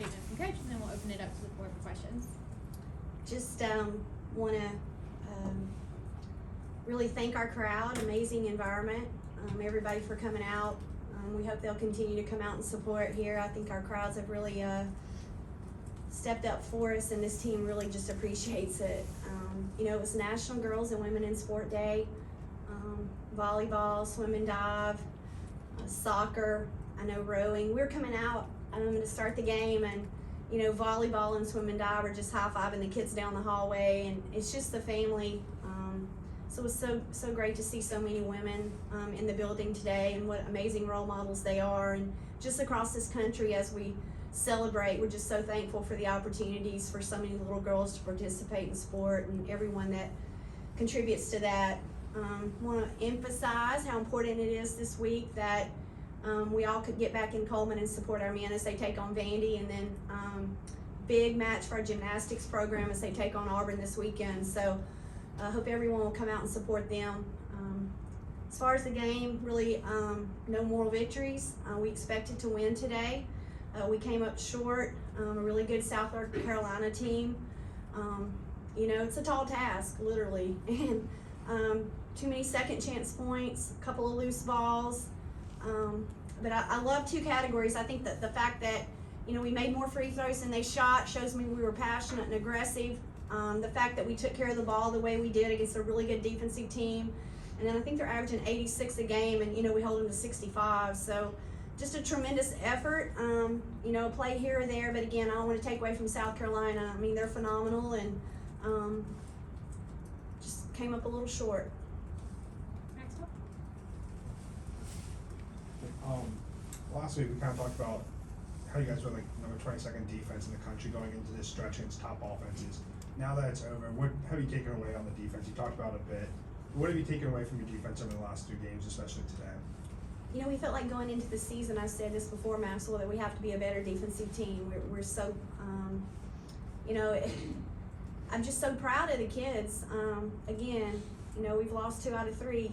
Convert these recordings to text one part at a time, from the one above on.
students and coaches, and then we'll open it up to the floor for questions. Just want to really thank our crowd, amazing environment, everybody for coming out. We hope they'll continue to come out and support here. I think our crowds have really stepped up for us, and this team really just appreciates it. You know, it was National Girls and Women in Sport Day, volleyball, swim and dive, soccer, I know rowing. We're coming out to start the game, and you know, volleyball and swim and dive are just high-fiving the kids down the hallway, and it's just the family. So it was so great to see so many women in the building today, and what amazing role models they are. And just across this country, as we celebrate, we're just so thankful for the opportunities for so many little girls to participate in sport, and everyone that contributes to that. Want to emphasize how important it is this week that we all could get back in Coleman and support our men as they take on Vandy, and then big match for our gymnastics program as they take on Auburn this weekend. So I hope everyone will come out and support them. As far as the game, really no moral victories. We expected to win today. We came up short. A really good South Carolina team. You know, it's a tall task, literally. And too many second chance points, a couple of loose balls. But I love two categories. I think that the fact that, you know, we made more free throws than they shot shows me we were passionate and aggressive. The fact that we took care of the ball the way we did against a really good defensive team. And then I think they're averaging 86 a game, and, you know, we hold them to 65. So just a tremendous effort, you know, a play here or there. But again, I don't want to take away from South Carolina. I mean, they're phenomenal, and just came up a little short. Maxwell? Last week we kind of talked about how you guys were like number 22nd defense in the country going into this stretch against top offenses. Now that it's over, what have you taken away on the defense? You talked about it a bit. What have you taken away from your defense over the last 2 games, especially today? You know, we felt like going into the season, I said this before, Maxwell, that we have to be a better defensive team. We're so, you know, I'm just so proud of the kids. Again, you know, we've lost 2 out of 3,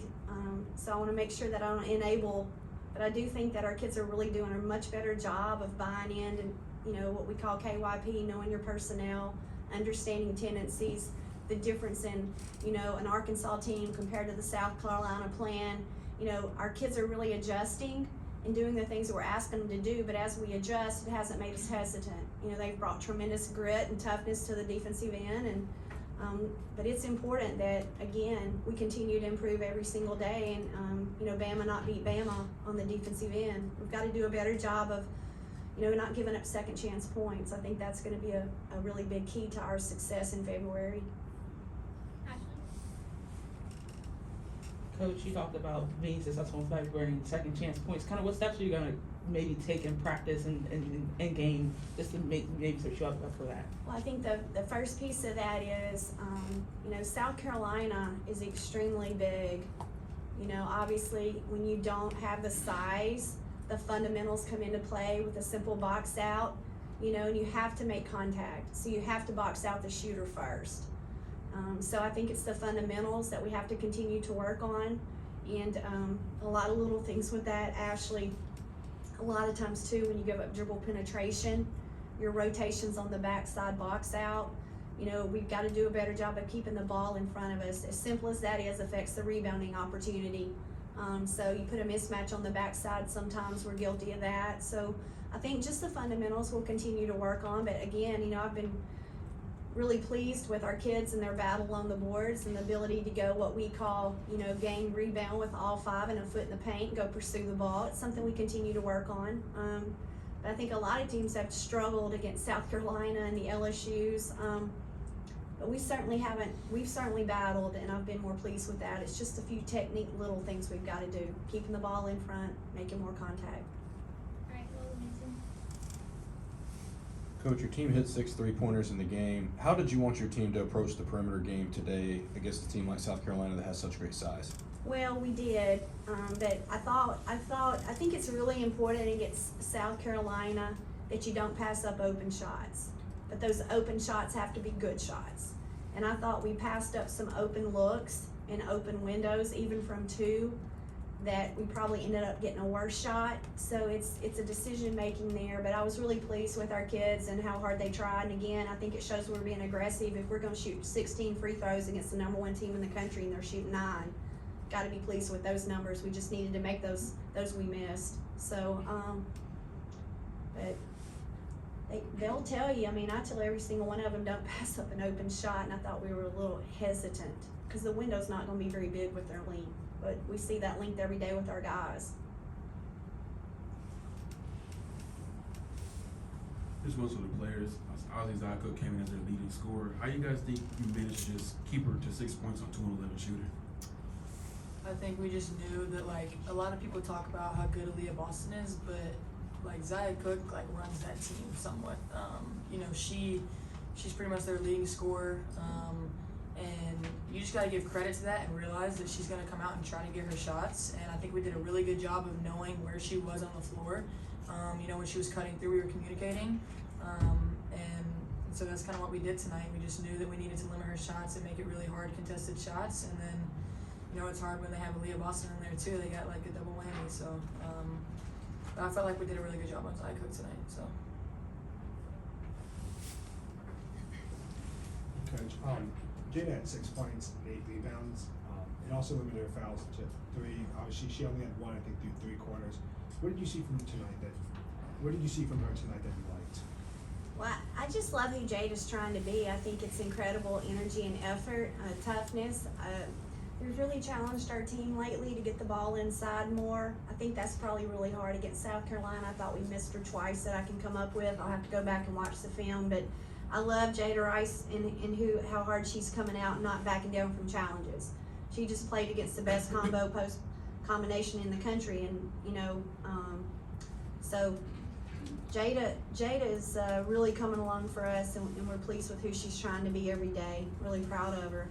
so I want to make sure that I don't enable, but I do think that our kids are really doing a much better job of buying in and, you know, what we call KYP, knowing your personnel, understanding tendencies, the difference in, you know, an Arkansas team compared to the South Carolina plan. You know, our kids are really adjusting and doing the things that we're asking them to do, but as we adjust, it hasn't made us hesitant. You know, they've brought tremendous grit and toughness to the defensive end, and but it's important that, again, we continue to improve every single day, and you know, Bama not beat Bama on the defensive end. We've got to do a better job of, you know, not giving up second chance points. I think that's going to be a really big key to our success in February. Coach, you talked about being successful in February and second chance points. Kind of what steps are you gonna maybe take in practice and game just to maybe set you up for that? Well, I think the first piece of that is, you know, South Carolina is extremely big. You know, obviously when you don't have the size, the fundamentals come into play with a simple box out, you know, and you have to make contact. So you have to box out the shooter first. So I think it's the fundamentals that we have to continue to work on, and a lot of little things with that. Ashlee, a lot of times too, when you give up dribble penetration, your rotations on the backside box out, you know, we've got to do a better job of keeping the ball in front of us. As simple as that is, affects the rebounding opportunity. So you put a mismatch on the backside, sometimes we're guilty of that. So I think just the fundamentals we'll continue to work on, but again, you know, I've been really pleased with our kids and their battle on the boards and the ability to go what we call, you know, game rebound with all 5 and a foot in the paint, go pursue the ball. It's something we continue to work on. But I think a lot of teams have struggled against South Carolina and the LSUs. But we certainly haven't, we've certainly battled, and I've been more pleased with that. It's just a few technique little things we've got to do. Keeping the ball in front, making more contact. All right, Will Mason. Coach, your team hit 6 3-pointers in the game. How did you want your team to approach the perimeter game today against a team like South Carolina that has such great size? Well, we did, but I think it's really important against South Carolina that you don't pass up open shots. But those open shots have to be good shots. And I thought we passed up some open looks and open windows, even from 2. that we probably ended up getting a worse shot. So it's a decision making there, but I was really pleased with our kids and how hard they tried. And again, I think it shows we're being aggressive. If we're gonna shoot 16 free throws against the number 1 team in the country and they're shooting 9, gotta be pleased with those numbers. We just needed to make those we missed. So, but they'll tell you, I mean, I tell every single one of them, don't pass up an open shot, and I thought we were a little hesitant, because the window's not gonna be very big with their length, but we see that length every day with our guys. Just most of the players, Ashlee Cook came in as their leading scorer. How you guys think you managed to just keep her to 6 points on 2 and 11 shooting? I think we just knew that, like, a lot of people talk about how good Aaliyah Boston is, but like Zia Cook like runs that team somewhat. You know, she's pretty much their leading scorer, and you just gotta give credit to that and realize that she's gonna come out and try to get her shots. And I think we did a really good job of knowing where she was on the floor. You know, when she was cutting through, we were communicating, and so that's kind of what we did tonight. We just knew that we needed to limit her shots and make it really hard contested shots, and then, you know, it's hard when they have Aaliyah Boston in there too. They got like a double whammy. So, but I felt like we did a really good job on Zia Cook tonight. So. Coach, Jada had 6 points, 8 rebounds. It also limited her fouls to 3. Obviously, she only had 1, I think, through 3 quarters. What did you see from tonight what did you see from her tonight that you liked? Well, I just love who Jada's trying to be. I think it's incredible energy and effort, toughness. We've really challenged our team lately to get the ball inside more. I think that's probably really hard against South Carolina. I thought we missed her twice that I can come up with. I'll have to go back and watch the film, but I love Jada Rice and how hard she's coming out and not backing down from challenges. She just played against the best post combination in the country, and you know, so Jada is really coming along for us, and we're pleased with who she's trying to be every day. Really proud of her.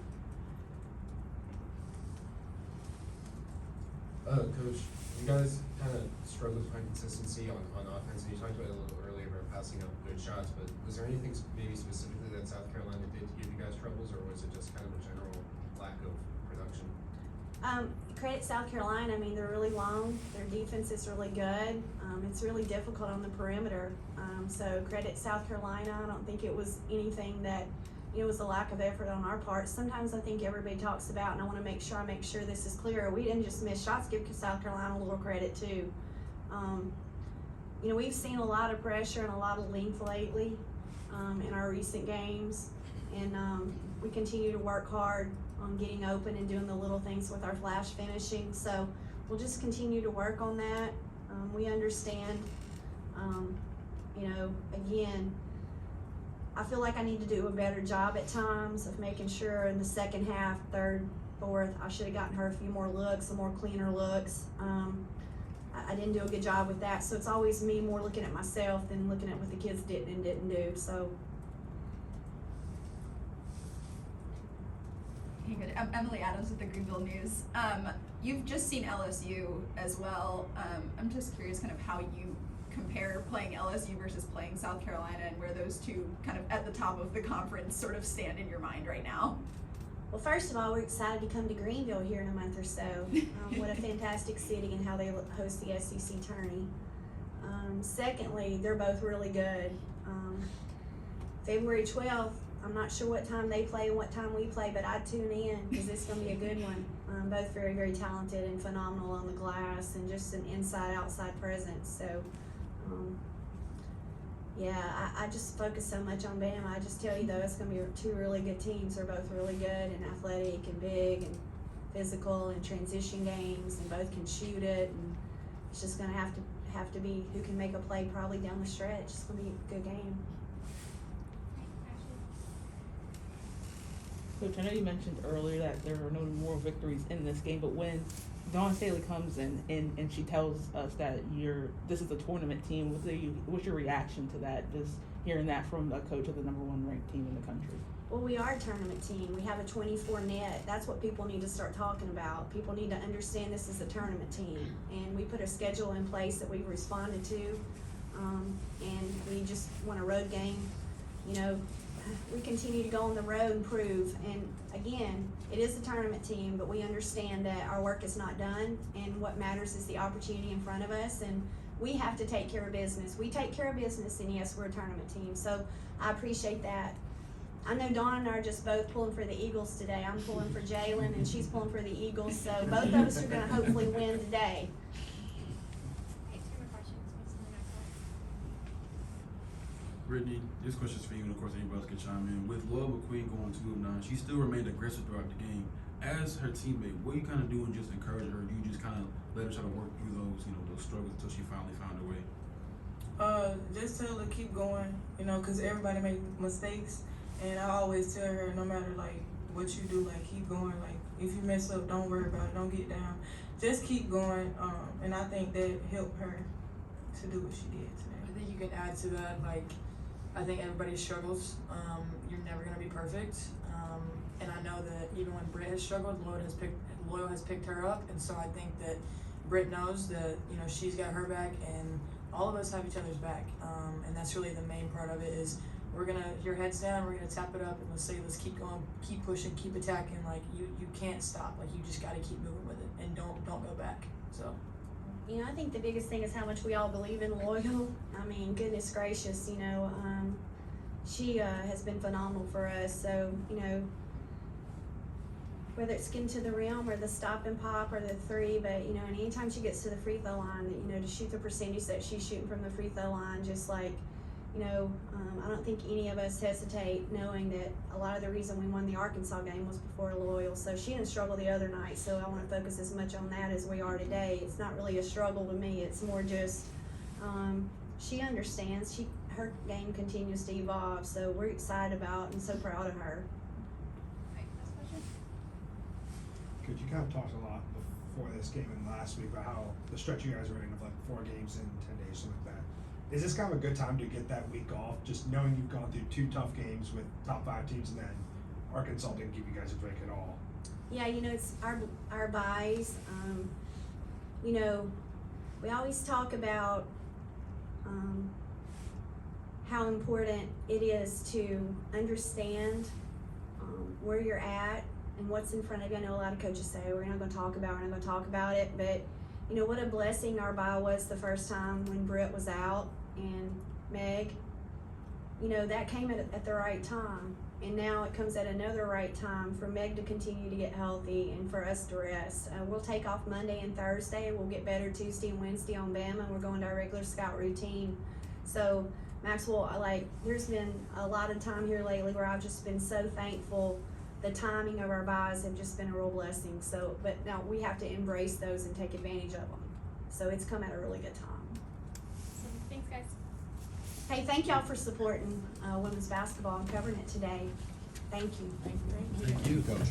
Coach, you guys kind of struggled to find consistency on offense, and you talked about it a little earlier about passing up good shots, but was there anything maybe specifically that South Carolina did to give you guys troubles, or was it just kind of a general lack of production? Credit South Carolina. I mean, they're really long. Their defense is really good. It's really difficult on the perimeter. So credit South Carolina. I don't think it was anything that, you know, it was a lack of effort on our part. Sometimes I think everybody talks about, and I want to make sure this is clear, we didn't just miss shots. Give South Carolina a little credit too. You know, we've seen a lot of pressure and a lot of length lately in our recent games, and we continue to work hard on getting open and doing the little things with our flash finishing. So we'll just continue to work on that. We understand, you know, again, I feel like I need to do a better job at times of making sure in the second half, third, fourth, I should have gotten her a few more looks, some more cleaner looks. I didn't do a good job with that. So it's always me more looking at myself than looking at what the kids did and didn't do. So. Hey, good. I'm Emily Adams with the Greenville News. You've just seen LSU as well. I'm just curious kind of how you compare playing LSU versus playing South Carolina, and where those two kind of at the top of the conference sort of stand in your mind right now. Well, first of all, we're excited to come to Greenville here in a month or so. What a fantastic city, and how they host the SEC tourney. Secondly, they're both really good. February 12th, I'm not sure what time they play and what time we play, but I'd tune in because it's going to be a good one. Both very, very talented and phenomenal on the glass, and just an inside-outside presence. So, yeah, I just focus so much on Bama. I just tell you, though, it's going to be 2 really good teams. They're both really good and athletic and big and physical and transition games, and both can shoot it. And it's just going to have to be who can make a play probably down the stretch. It's going to be a good game. Ashlee. Coach, I know you mentioned earlier that there are no more victories in this game, but when Dawn Staley comes in and she tells us that this is a tournament team, what's your reaction to that? Just hearing that from a coach of the #1 ranked team in the country. Well, we are a tournament team. We have a 24 net. That's what people need to start talking about. People need to understand this is a tournament team, and we put a schedule in place that we've responded to, and we just want a road game. You know, we continue to go on the road and prove. And again, it is a tournament team, but we understand that our work is not done, and what matters is the opportunity in front of us, and we have to take care of business. We take care of business, and yes, we're a tournament team. So I appreciate that. I know Dawn and I are just both pulling for the Eagles today. I'm pulling for Jalen, and she's pulling for the Eagles. So both of us are gonna hopefully win today. Okay, 2 more questions. What's the next one? Brittany, this question's for you, and of course anybody else can chime in. With Loyal McQueen going 2 of 9, she still remained aggressive throughout the game. As her teammate, what you kind of doing just encourage her? Or do you just kind of let her try to work through those, those struggles until she finally found her way? Just tell her to keep going, cause everybody make mistakes, and I always tell her no matter like what you do, like keep going. Like if you mess up, don't worry about it, don't get down, just keep going. And I think that helped her to do what she did today. I think you can add to that, like, I think everybody struggles. You're never gonna be perfect. And I know that even when Britt has struggled, Loyal has picked her up, and so I think that Britt knows that, she's got her back, and all of us have each other's back. And that's really the main part of it is your head's down, we're gonna tap it up, and let's keep going, keep pushing, keep attacking. Like you can't stop. Like you just gotta keep moving with it, and don't go back. So. I think the biggest thing is how much we all believe in Loyal. I mean, goodness gracious, she has been phenomenal for us. So, whether it's getting to the rim or the stop and pop or the 3, but, and anytime she gets to the free throw line, to shoot the percentage that she's shooting from the free throw line, just like, I don't think any of us hesitate knowing that a lot of the reason we won the Arkansas game was before Loyal. So she didn't struggle the other night, so I want to focus as much on that as we are today. It's not really a struggle to me. It's more just she understands. Her game continues to evolve, so we're excited about and so proud of her. Okay, last question. Could you kind of talked a lot before this game and last week about how the stretch you guys were in of like 4 games in 10 days, something like that. Is this kind of a good time to get that week off, just knowing you've gone through 2 tough games with top 5 teams, and then Arkansas didn't give you guys a break at all? Yeah, it's our buys. We always talk about how important it is to understand where you're at and what's in front of you. I know a lot of coaches say we're not going to talk about it, but what a blessing our bye was the first time when Britt was out and Meg. That came at the right time, and now it comes at another right time for Meg to continue to get healthy and for us to rest. We'll take off Monday and Thursday. We'll get better Tuesday and Wednesday on Bama, and we're going to our regular scout routine. So Maxwell, there's been a lot of time here lately where I've just been so thankful. The timing of our buys have just been a real blessing. So, but now we have to embrace those and take advantage of them. So it's come at a really good time. So, thanks, guys. Hey, thank y'all for supporting women's basketball and covering it today. Thank you. Thank you, Coach.